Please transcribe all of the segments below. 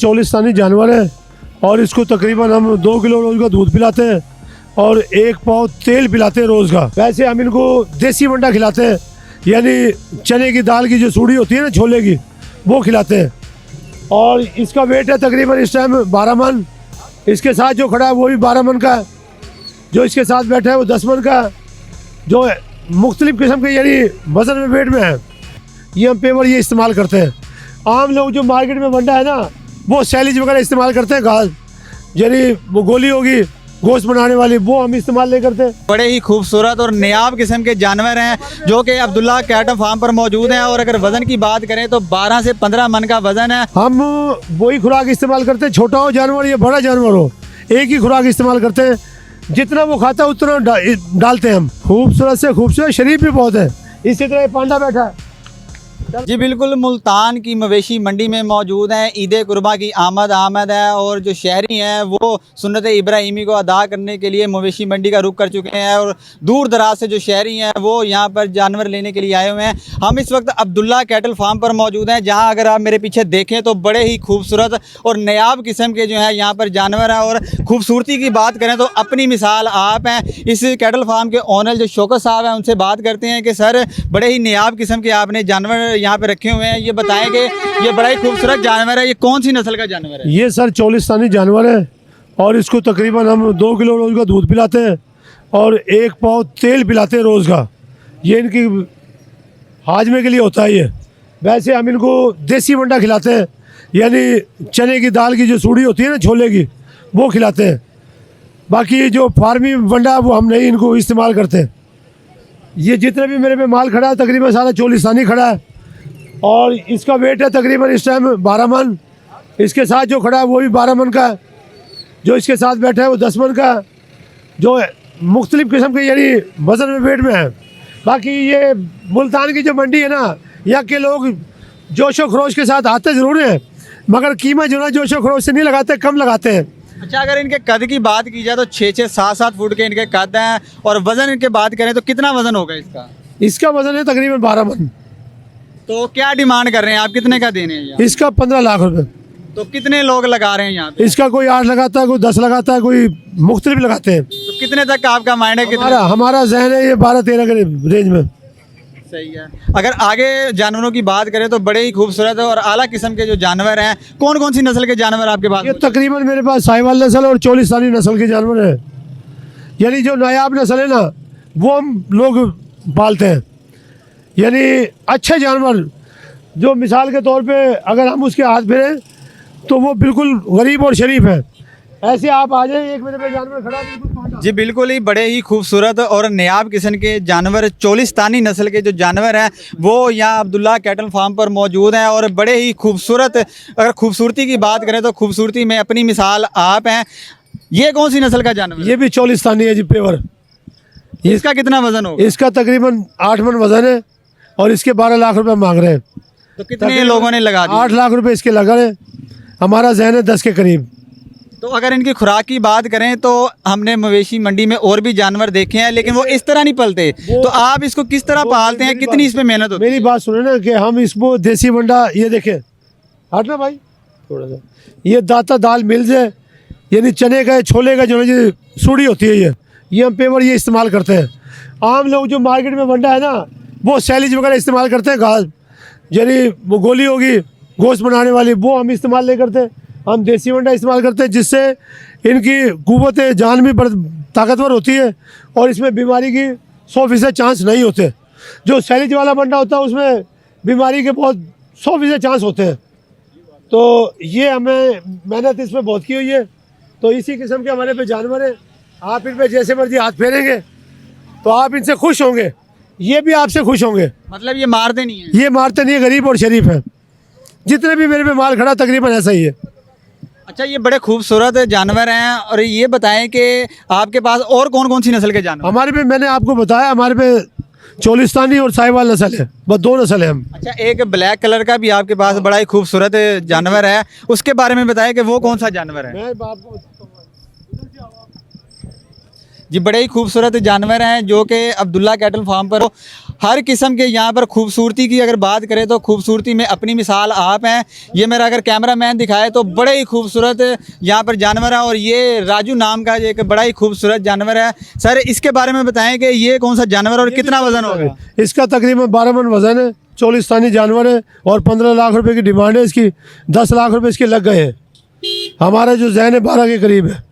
चौलिस्तानी जानवर है और इसको तकरीबन हम 2 किलो रोज का दूध पिलाते हैं और 1 पाव तेल पिलाते हैं रोज का। वैसे हम इनको देसी वंडा खिलाते हैं, यानी चने की दाल की जो सूढ़ी होती है ना छोले की, वो खिलाते हैं। और इसका वेट है तकरीबन इस टाइम 12 मन। इसके साथ जो खड़ा है वो भी 12 मन का है, जो इसके साथ बैठा है वो 10 मन का है, जो मुख्तलिफ किस्म के यानी वजन में वेट में है। ये हम पेवर ये इस्तेमाल करते हैं। आम लोग जो मार्केट में वंडा है ना, वो सैलीज वगैरह इस्तेमाल करते हैं, घास यानी वो गोली होगी गोश्त बनाने वाली, वो हम इस्तेमाल नहीं करते। बड़े ही खूबसूरत और नायाब किस्म के जानवर हैं जो कि अब्दुल्ला कैटल फार्म पर मौजूद हैं। और अगर वजन की बात करें तो 12 से 15 मन का वजन है। हम वही खुराक इस्तेमाल करते हैं, छोटा हो जानवर या बड़ा जानवर हो, एक ही खुराक इस्तेमाल करते हैं। जितना वो खाता है उतना डालते हैं हम। खूबसूरत से खूबसूरत, शरीफ भी बहुत है। इसी तरह पांडा बैठा है। जी बिल्कुल, मुल्तान की मवेशी मंडी में मौजूद हैं। ईद कुर्बा की आमद है और जो शहरी हैं वो सुन्नत इब्राहिमी को अदा करने के लिए मवेशी मंडी का रुख कर चुके हैं और दूर दराज से जो शहरी हैं वो यहाँ पर जानवर लेने के लिए आए हुए हैं। हम इस वक्त अब्दुल्ला कैटल फार्म पर मौजूद हैं, जहाँ अगर आप मेरे पीछे देखें तो बड़े ही खूबसूरत और नायाब किस्म के जो है यहाँ पर जानवर हैं। और खूबसूरती की बात करें तो अपनी मिसाल आप हैं। इस कैटल फार्म के ऑनर जो शौकत साहब हैं, उनसे बात करते हैं कि सर बड़े ही नायाब किस्म के आपने जानवर यहाँ पे रखे हुए हैं। ये बताएं कि ये बड़ा ही खूबसूरत जानवर है, ये कौन सी नस्ल का जानवर है? ये सर चौलिस्तानी जानवर है और इसको तकरीबन हम 2 किलो रोज का दूध पिलाते हैं और 1 पाव तेल पिलाते हैं रोज का। ये इनकी हाजमे के लिए होता है। ये वैसे हम इनको देसी वंडा खिलाते हैं, यानी चने की दाल की जो सूढ़ी होती है ना छोले की, वो खिलाते हैं। बाकी जो फार्मी वंडा वो हम नहीं इनको इस्तेमाल करते। ये जितने भी मेरे पे माल खड़ा है तकरीबन सारा चौलिस्तानी खड़ा है और इसका वेट है तकरीबन इस टाइम 12 मन। इसके साथ जो खड़ा है वो भी 12 मन का है, जो इसके साथ बैठा है वो 10 मन का है, जो मुख्तलिफ किस्म के यानी वजन में वेट में है। बाकी ये मुल्तान की जो मंडी है ना, यहाँ के लोग जोशो खरोश के साथ आते ज़रूर हैं, मगर कीमत जो ना जोशो खरोश से नहीं लगाते, कम लगाते हैं। अच्छा, अगर इनके कद की बात की जाए तो 6-6, 7-7 फुट के इनके कद हैं। और वजन इनके बात करें तो कितना वजन होगा इसका? इसका वजन है तकरीबन 12 मन। तो क्या डिमांड कर रहे हैं आप, कितने का देने हैं यहाँ? इसका 15 लाख रुपए। तो कितने लोग लगा रहे हैं यहाँ पे? इसका कोई 8 लगाता है, कोई 10 लगाता है, कोई मुख्तलिफ लगाते हैं। तो कितने तक का आपका माइंड है? हमारा जहन है ये 12-13 के रेंज में। सही है। अगर आगे जानवरों की बात करें तो बड़े ही खूबसूरत और आला किस्म के जो जानवर हैं, कौन कौन सी नस्ल के जानवर आपके पास? ये तकरीबन मेरे पास साहिवाल नस्ल और चौलिस्तानी नस्ल के जानवर हैं। यानी जो नायाब नस्ल है ना, वो हम लोग पालते हैं। यानी अच्छे जानवर जो मिसाल के तौर पे अगर हम उसके हाथ फेरें तो वो बिल्कुल गरीब और शरीफ है। ऐसे आप आ जाए, एक मेरे पे जानवर खड़ा बिल्कुल। जी बिल्कुल ही बड़े ही खूबसूरत और नायाब किस्म के जानवर, चौलिस्तानी नस्ल के जो जानवर हैं वो यहाँ अब्दुल्ला कैटल फार्म पर मौजूद हैं। और बड़े ही खूबसूरत, अगर खूबसूरती की बात करें तो खूबसूरती में अपनी मिसाल आप हैं। ये कौन सी नस्ल का जानवर? ये भी चौलिस्तानी है जी, पेवर। इसका कितना वजन होगा? इसका तकरीबन 8 मन वजन है और इसके 12 लाख रुपए मांग रहे हैं। तो कितने लोगों ने लगा दिए? 8 लाख रुपए इसके लगा रहे। हमारा जहन है 10 के करीब। तो अगर इनकी खुराक की बात करें तो हमने मवेशी मंडी में और भी जानवर देखे हैं, लेकिन वो इस तरह नहीं पलते। तो आप इसको किस तरह पालते हैं, कितनी इसमें मेहनत होती है? मेरी बात सुने ना कि हम इसको देसी वंडा, ये देखे हटना भाई थोड़ा सा, ये दाता दाल मिल जाए, यानी चने का छोले का जो है सूढ़ी होती है, ये हम पेवर ये इस्तेमाल करते हैं। आम लोग जो मार्केट में वंडा है ना, वो सैलीज वगैरह इस्तेमाल करते हैं, घास यानी वो गोली होगी गोश्त बनाने वाली, वो हम इस्तेमाल नहीं करते। हम देसी वंडा इस्तेमाल करते हैं, जिससे इनकी कुव्वत जान भी ताकतवर होती है और इसमें बीमारी की 100% चांस नहीं होते। जो सैलीज वाला वंडा होता है उसमें बीमारी के बहुत 100% चांस होते हैं। तो ये हमें मेहनत इसमें बहुत की हुई है। तो इसी किस्म के हमारे पे जानवर हैं। आप इन पे जैसे मर्जी हाथ फेरेंगे तो आप इनसे खुश होंगे, ये भी आपसे खुश होंगे। मतलब ये मारते नहीं है? ये मारते नहीं है, गरीब और शरीफ है। जितने भी मेरे पे माल खड़ा तकरीबन ऐसा ही है। अच्छा, ये बड़े खूबसूरत जानवर हैं। और ये बताएं कि आपके पास और कौन कौन सी नस्ल के जानवर? हमारे पे मैंने आपको बताया, हमारे पे चौलिस्तानी और साहिवाल नस्ल है, बस 2 नस्ल है हम। अच्छा, एक ब्लैक कलर का भी आपके पास बड़ा ही खूबसूरत जानवर है, उसके बारे में बताएं कि वो कौन सा जानवर है? जी बड़े ही खूबसूरत जानवर हैं जो कि अब्दुल्ला कैटल फार्म पर हर किस्म के यहाँ पर खूबसूरती की अगर बात करें तो खूबसूरती में अपनी मिसाल आप हैं। ये मेरा अगर कैमरामैन दिखाए तो बड़े ही खूबसूरत यहाँ पर जानवर है और ये राजू नाम का एक बड़ा ही खूबसूरत जानवर है। सर इसके बारे में बताएं कि ये कौन सा जानवर और कितना वजन होगा? इसका तकरीबन 12 मन वजन है, चोलिस्तानी जानवर है और 15 लाख रुपए की डिमांड है इसकी। 10 लाख रुपए इसके लग गए हैं। हमारा जो जहन है 12 के करीब है।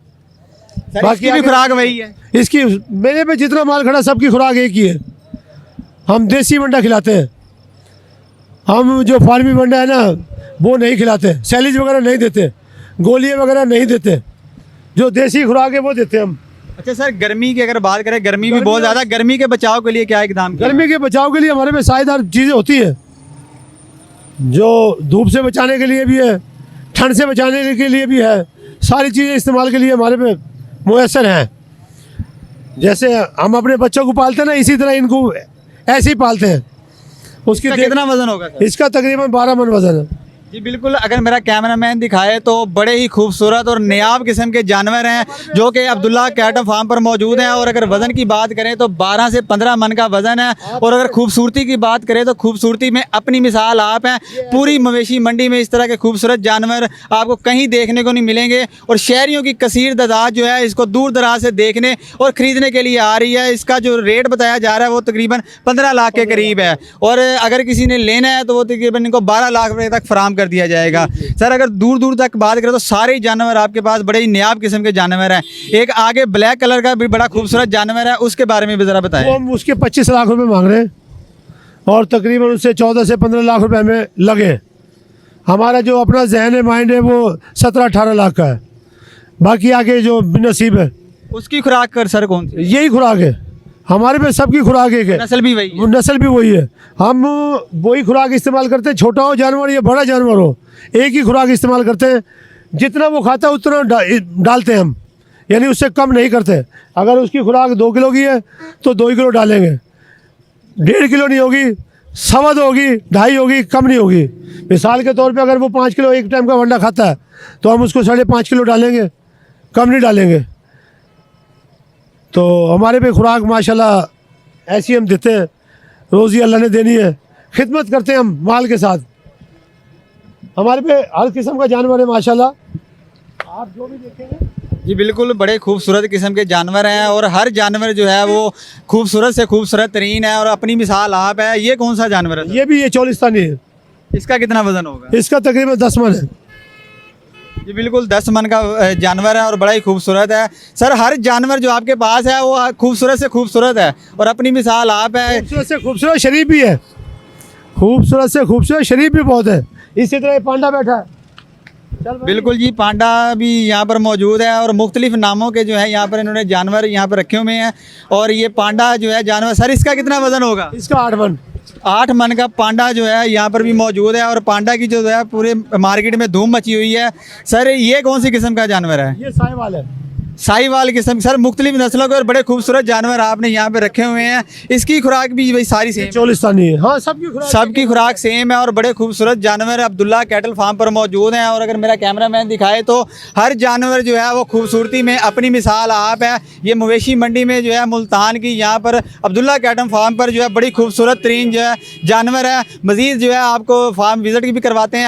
बाकी भी खुराक वही है। इसकी मेरे पे जितना माल खड़ा सबकी खुराक एक ही है। हम देसी वंडा खिलाते हैं, हम जो फार्मी वंडा है ना वो नहीं खिलाते, सैलिज वगैरह नहीं देते, गोलियां वगैरह नहीं देते, जो देसी खुराक है वो देते हैं हम। अच्छा सर गर्मी की अगर बात करें, गर्मी भी बहुत ज़्यादा, गर्मी के बचाव के लिए क्या इकदाम किया? गर्मी के बचाव के लिए हमारे पे सायेदार चीज़ें होती है, जो धूप से बचाने के लिए भी है, ठंड से बचाने के लिए भी है, सारी चीज़ें इस्तेमाल के लिए हमारे पे मुयसर हैं। जैसे हम अपने बच्चों को पालते हैं ना, इसी तरह इनको ऐसे ही पालते हैं। उसकी कितना वजन होगा सर? इसका तकरीबन 12 मन वजन है। जी बिल्कुल, अगर मेरा कैमरामैन दिखाए तो बड़े ही खूबसूरत और नायाब किस्म के जानवर हैं जो कि अब्दुल्ला कैटल फार्म पर मौजूद हैं। और अगर वज़न की बात करें तो 12 से 15 मन का वज़न है। और अगर खूबसूरती की बात करें तो खूबसूरती में अपनी मिसाल आप हैं। पूरी मवेशी मंडी में इस तरह के खूबसूरत जानवर आपको कहीं देखने को नहीं मिलेंगे और शहरियों की कसीर तादाद जो है इसको दूर दराज से देखने और ख़रीदने के लिए आ रही है। इसका जो रेट बताया जा रहा है वो तकरीबन 15 लाख के करीब है और अगर किसी ने लेना है तो वो तकरीबन इनको 12 लाख रुपये तक फराम दिया जाएगा। सर अगर दूर दूर तक बात करें तो सारे ही जानवर आपके पास बड़े ही नायाब किस्म के जानवर हैं। एक आगे ब्लैक कलर का भी बड़ा खूबसूरत जानवर है, उसके बारे में भी ज़रा बताएं। हम उसके 25 लाख रुपए मांग रहे हैं और तकरीबन उससे 14 से 15 लाख रुपए हमें लगे। हमारा जो अपना जहन है, माइंड है, वो 17-18 लाख का है। बाकी आगे जो नसीब है। उसकी खुराक कर सर कौन सी? यही खुराक है हमारे पे, सबकी खुराक एक है, नस्ल भी वही है। नस्ल भी वही है। हम वही खुराक इस्तेमाल करते हैं, छोटा हो जानवर या बड़ा जानवर हो, एक ही खुराक इस्तेमाल करते हैं। जितना वो खाता है उतना डालते हैं हम, यानी उससे कम नहीं करते। अगर उसकी खुराक 2 किलो की है तो 2 किलो डालेंगे, 1.5 किलो नहीं होगी, 2.25 होगी, 2.5 होगी, कम नहीं होगी। मिसाल के तौर पे अगर वो 5 किलो एक टाइम का वंडा खाता है तो हम उसको 5.5 किलो डालेंगे, कम नहीं डालेंगे। तो हमारे पे खुराक माशाल्लाह ऐसी हम देते हैं, रोज़ी अल्लाह ने देनी है, खिदमत करते हैं हम माल के साथ। हमारे पे हर किस्म का जानवर है माशाल्लाह, आप जो भी देखेंगे। जी बिल्कुल, बड़े खूबसूरत किस्म के जानवर हैं और हर जानवर जो है वो खूबसूरत से खूबसूरत तरीन है और अपनी मिसाल आप है। ये कौन सा जानवर है? ये भी ये चोलिस्तानी है। इसका कितना वजन होगा? इसका तकरीबन 10 मन है। जी बिल्कुल 10 मन का जानवर है और बड़ा ही खूबसूरत है। सर हर जानवर जो आपके पास है वो खूबसूरत से खूबसूरत है और अपनी मिसाल आप है। खूबसूरत से खूबसूरत शरीफ भी है, खूबसूरत से खूबसूरत शरीफ भी बहुत है। इसी तरह पांडा बैठा है। बिल्कुल जी, पांडा भी यहाँ पर मौजूद है और मुख्तलिफ नामों के जो है यहाँ पर इन्होंने जानवर यहाँ पर रखे हुए हैं। और ये पांडा जो है जानवर, सर इसका कितना वजन होगा? इसका 8 मन। 8 मन का पांडा जो है यहाँ पर भी मौजूद है और पांडा की जो है पूरे मार्केट में धूम मची हुई है। सर ये कौन सी किस्म का जानवर है? ये साहिवाल है। साहिवाल किस्म। सर मुख्तलिफ नस्लों के और बड़े खूबसूरत जानवर आपने यहाँ पे रखे हुए हैं। इसकी खुराक भी भाई सारी सेम? चोलिस्तानी है। हाँ, सबकी खुराक सेम है और बड़े खूबसूरत जानवर अब्दुल्ला कैटल फार्म पर मौजूद हैं। और अगर मेरा कैमरामैन दिखाए तो हर जानवर जो है वो खूबसूरती में अपनी मिसाल आप है। ये मवेशी मंडी में जो है मुल्तान की यहाँ पर अब्दुल्ला कैटल फार्म पर जो है बड़ी खूबसूरत तरीन जो है जानवर है। मज़ीद जो है आपको फार्म विज़िट भी करवाते हैं।